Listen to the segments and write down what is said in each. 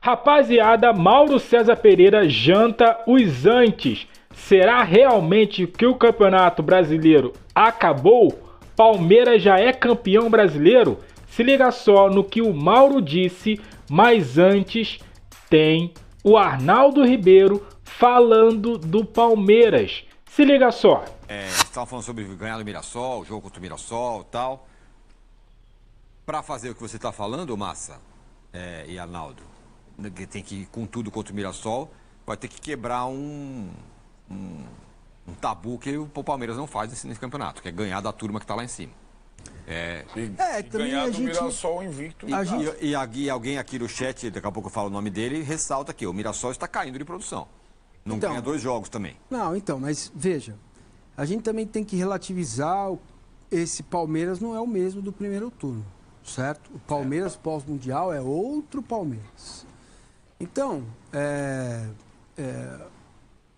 Rapaziada, Mauro César Pereira janta os antes. Será realmente que o Campeonato Brasileiro acabou? Palmeiras já é campeão brasileiro? Se liga só no que o Mauro disse, mas antes tem o Arnaldo Ribeiro falando do Palmeiras. Se liga só. Você estava falando sobre ganhar do Mirassol, o jogo contra o Mirassol e tal. Para fazer o que você está falando, Massa e Arnaldo, que tem que ir com tudo contra o Mirassol, vai ter que quebrar um tabu que o Palmeiras não faz nesse campeonato, que é ganhar da turma que está lá em cima. Também ganhar do Mirassol invicto. E alguém aqui no chat, daqui a pouco eu falo o nome dele, ressalta que o Mirassol está caindo de produção. Não ganha 2 jogos também. Não, então, mas veja, a gente também tem que relativizar, esse Palmeiras não é o mesmo do primeiro turno, certo? O Palmeiras pós-mundial é outro Palmeiras. Então,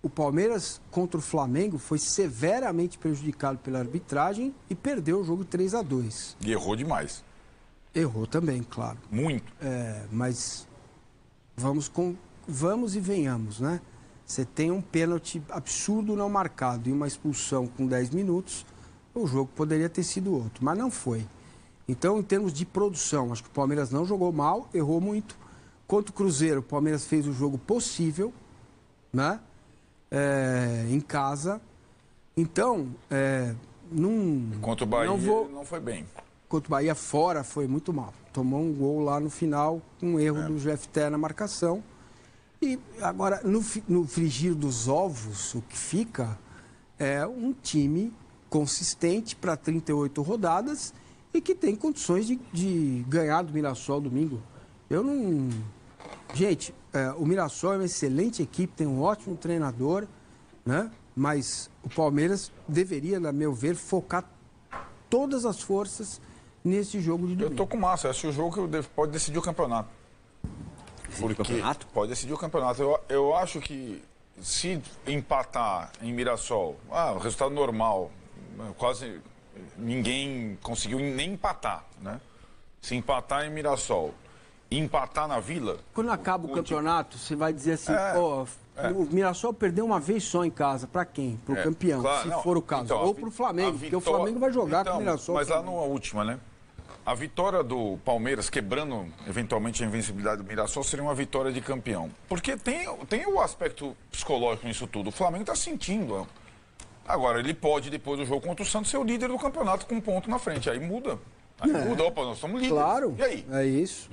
o Palmeiras contra o Flamengo foi severamente prejudicado pela arbitragem e perdeu o jogo 3-2. E errou demais. Errou também, claro. Muito. Mas vamos e venhamos, né? Você tem um pênalti absurdo não marcado e uma expulsão com 10 minutos, o jogo poderia ter sido outro, mas não foi. Então, em termos de produção, acho que o Palmeiras não jogou mal, errou muito. Contra o Cruzeiro, o Palmeiras fez o jogo possível, né? Em casa. Então, contra o Bahia não foi bem. Contra o Bahia fora foi muito mal. Tomou um gol lá no final, um erro do GFT na marcação. E agora, no frigir dos ovos, o que fica é um time consistente para 38 rodadas e que tem condições de ganhar do Mirassol domingo. Gente, o Mirassol é uma excelente equipe, tem um ótimo treinador, né? Mas o Palmeiras deveria, na meu ver, focar todas as forças nesse jogo de domingo. Eu tô com massa, acho que o jogo pode decidir o campeonato. Pode decidir o campeonato. Eu acho que se empatar em Mirassol, o resultado normal, quase ninguém conseguiu nem empatar, né? Se empatar em Mirassol e empatar na Vila... Quando acaba o campeonato, você vai dizer assim, o Mirassol perdeu uma vez só em casa. Para quem? Para o campeão, claro, se for o caso. Então, ou para o Flamengo, porque o Flamengo vai jogar com o Mirassol. Mas lá na última, né? A vitória do Palmeiras, quebrando eventualmente a invencibilidade do Mirassol, seria uma vitória de campeão. Porque tem o aspecto psicológico nisso tudo. O Flamengo está sentindo. Agora, ele pode, depois do jogo contra o Santos, ser o líder do campeonato com um ponto na frente. Aí muda. Opa, nós somos líderes. Claro. E aí? É isso.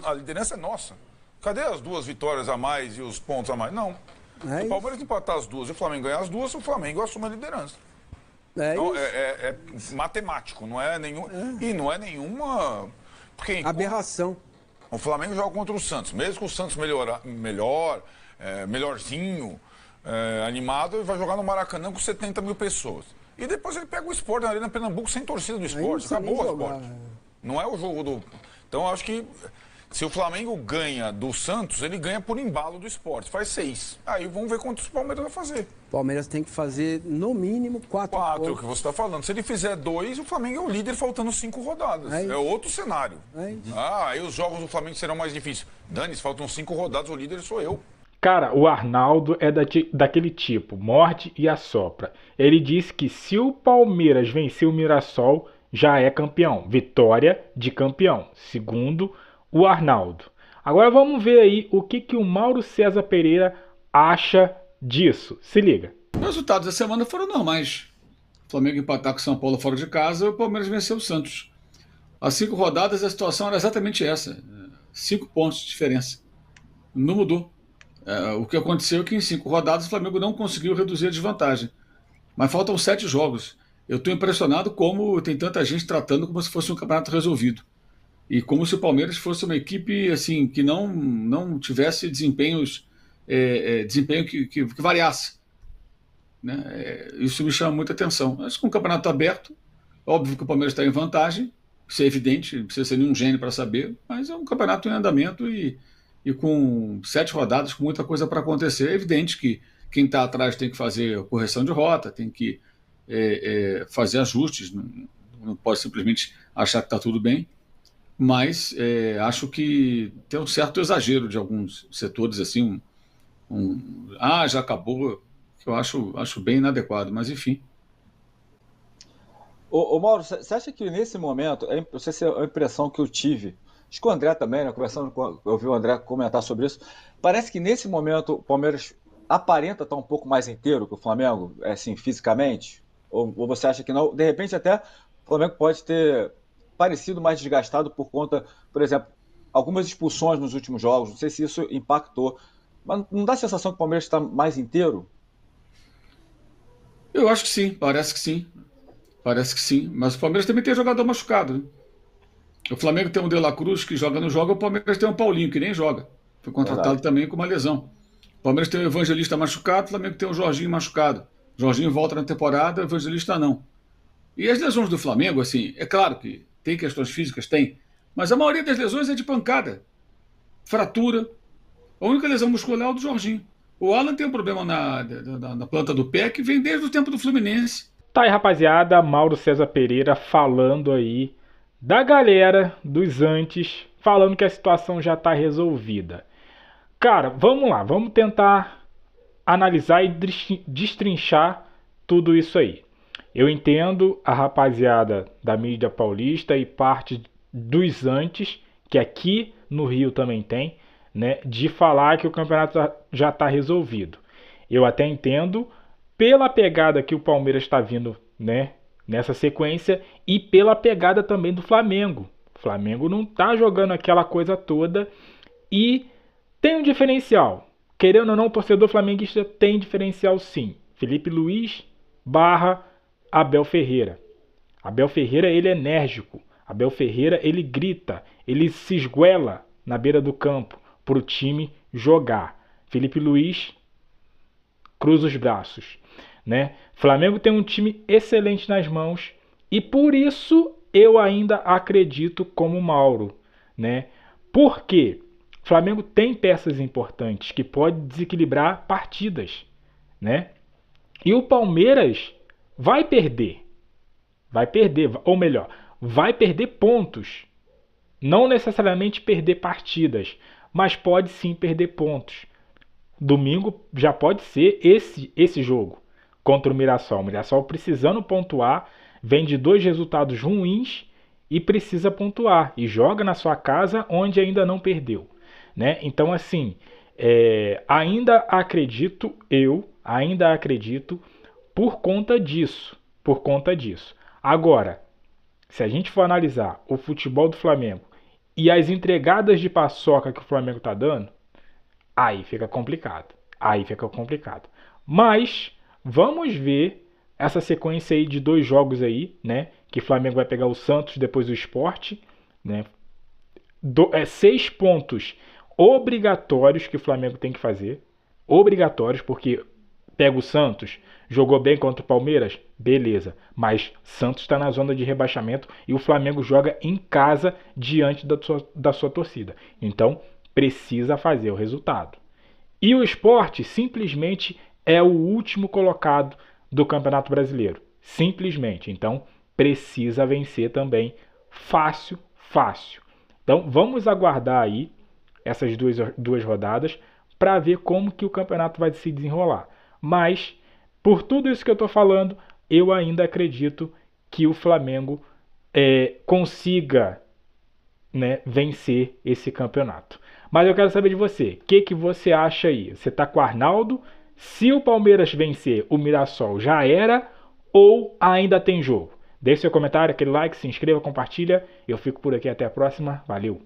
A liderança é nossa. Cadê as 2 vitórias a mais e os pontos a mais? Não. Se o Palmeiras empatar as 2 e o Flamengo ganhar as 2, o Flamengo assume a liderança. Então, é matemático, não é nenhum. E não é nenhuma. Porque aberração. O Flamengo joga contra o Santos. Mesmo que o Santos melhorzinho, animado, ele vai jogar no Maracanã com 70 mil pessoas. E depois ele pega o Sport na Arena Pernambuco sem torcida do Sport. Acabou o Sport. Não é o jogo do. Então, eu acho que se o Flamengo ganha do Santos, ele ganha por embalo do Sport. Faz 6. Aí vamos ver quantos o Palmeiras vai fazer. O Palmeiras tem que fazer, no mínimo, 4 é o que você está falando. Se ele fizer 2, o Flamengo é o líder faltando 5 rodadas. É outro cenário. Aí os jogos do Flamengo serão mais difíceis. Dani, faltam 5 rodadas, o líder sou eu. Cara, o Arnaldo é daquele tipo, morde e assopra. Ele disse que se o Palmeiras vencer o Mirassol, já é campeão. Vitória de campeão, segundo o Arnaldo. Agora vamos ver aí o que o Mauro César Pereira acha disso. Se liga. Os resultados da semana foram normais. O Flamengo empatar com o São Paulo fora de casa e o Palmeiras venceu o Santos. Há 5 rodadas a situação era exatamente essa. 5 pontos de diferença. Não mudou. O que aconteceu é que em 5 rodadas o Flamengo não conseguiu reduzir a desvantagem. Mas faltam 7 jogos. Eu estou impressionado como tem tanta gente tratando como se fosse um campeonato resolvido. E como se o Palmeiras fosse uma equipe assim, que não tivesse desempenho que variasse. Né? Isso me chama muita atenção. Acho que um campeonato aberto, óbvio que o Palmeiras está em vantagem, isso é evidente, não precisa ser nenhum gênio para saber, mas é um campeonato em andamento e com 7 rodadas, com muita coisa para acontecer. É evidente que quem está atrás tem que fazer correção de rota, tem que fazer ajustes, não pode simplesmente achar que está tudo bem. Mas acho que tem um certo exagero de alguns setores, assim, já acabou, que eu acho bem inadequado, mas enfim. Ô Mauro, você acha que nesse momento, não sei se é a impressão que eu tive, acho que o André também, né, eu ouvi o André comentar sobre isso, parece que nesse momento o Palmeiras aparenta estar um pouco mais inteiro que o Flamengo, assim, fisicamente? Ou você acha que não? De repente até o Flamengo pode ter parecido mais desgastado por conta, por exemplo, algumas expulsões nos últimos jogos, não sei se isso impactou, mas não dá a sensação que o Palmeiras está mais inteiro? Eu acho que sim, parece que sim. Parece que sim. Mas o Palmeiras também tem jogador machucado, né? O Flamengo tem um De La Cruz que joga, não joga, o Palmeiras tem um Paulinho que nem joga. Foi contratado Verdade. também com uma lesão. O Palmeiras tem o Evangelista machucado, o Flamengo tem o Jorginho machucado. O Jorginho volta na temporada, o Evangelista não. E as lesões do Flamengo, assim, é claro que tem questões físicas, tem, mas a maioria das lesões é de pancada, fratura. A única lesão muscular é o do Jorginho. O Alan tem um problema na planta do pé que vem desde o tempo do Fluminense. Tá aí, rapaziada, Mauro César Pereira falando aí da galera dos antes, falando que a situação já tá resolvida. Cara, vamos lá, vamos tentar analisar e destrinchar tudo isso aí. Eu entendo a rapaziada da mídia paulista e parte dos antes, que aqui no Rio também tem, né, de falar que o campeonato já está resolvido. Eu até entendo pela pegada que o Palmeiras está vindo, né, nessa sequência e pela pegada também do Flamengo. O Flamengo não está jogando aquela coisa toda e tem um diferencial. Querendo ou não, o torcedor flamenguista tem diferencial sim. Felipe Luiz barra Abel Ferreira. Abel Ferreira, ele é enérgico. Abel Ferreira, ele grita. Ele se esguela na beira do campo para o time jogar. Felipe Luiz cruza os braços, né? Flamengo tem um time excelente nas mãos e por isso eu ainda acredito como Mauro, né? Por quê? O Flamengo tem peças importantes que podem desequilibrar partidas, né? E o Palmeiras vai perder, ou melhor, vai perder pontos. Não necessariamente perder partidas, mas pode sim perder pontos. Domingo já pode ser esse jogo contra o Mirassol. O Mirassol precisando pontuar, vem de 2 resultados ruins e precisa pontuar. E joga na sua casa onde ainda não perdeu, né? Então assim, ainda acredito por conta disso. Agora, se a gente for analisar o futebol do Flamengo e as entregadas de paçoca que o Flamengo está dando, aí fica complicado. Mas vamos ver essa sequência aí de 2 jogos aí, né? Que o Flamengo vai pegar o Santos, depois o Sport, né? 6 pontos obrigatórios que o Flamengo tem que fazer. Obrigatórios, porque pega o Santos, jogou bem contra o Palmeiras, beleza. Mas Santos está na zona de rebaixamento e o Flamengo joga em casa diante da sua torcida. Então precisa fazer o resultado. E o Sport simplesmente é o último colocado do Campeonato Brasileiro. Simplesmente. Então precisa vencer também. Fácil. Então vamos aguardar aí essas duas rodadas para ver como que o campeonato vai se desenrolar. Mas, por tudo isso que eu estou falando, eu ainda acredito que o Flamengo consiga, né, vencer esse campeonato. Mas eu quero saber de você. O que você acha aí? Você está com o Arnaldo? Se o Palmeiras vencer, o Mirassol já era ou ainda tem jogo? Deixe seu comentário, aquele like, se inscreva, compartilha. Eu fico por aqui, até a próxima. Valeu!